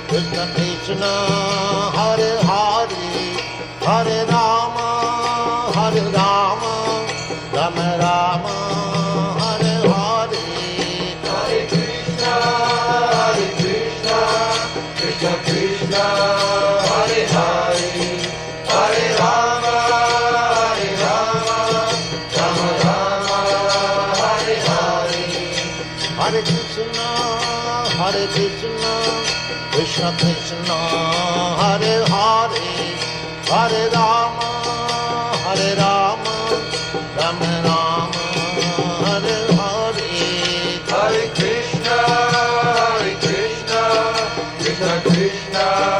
Krishna Krishna, Hare Hare, Hare Rama, Rama Rama, Hare Hare. Hare Krishna, Krishna Krishna, Hare Hare, Hare Rama, Rama Rama, Hare Hare. Hare Krishna, Krishna Krishna, Hare Hare, Hare Rama, Rama Rama, Hare Hare. Hare Krishna, Krishna Krishna.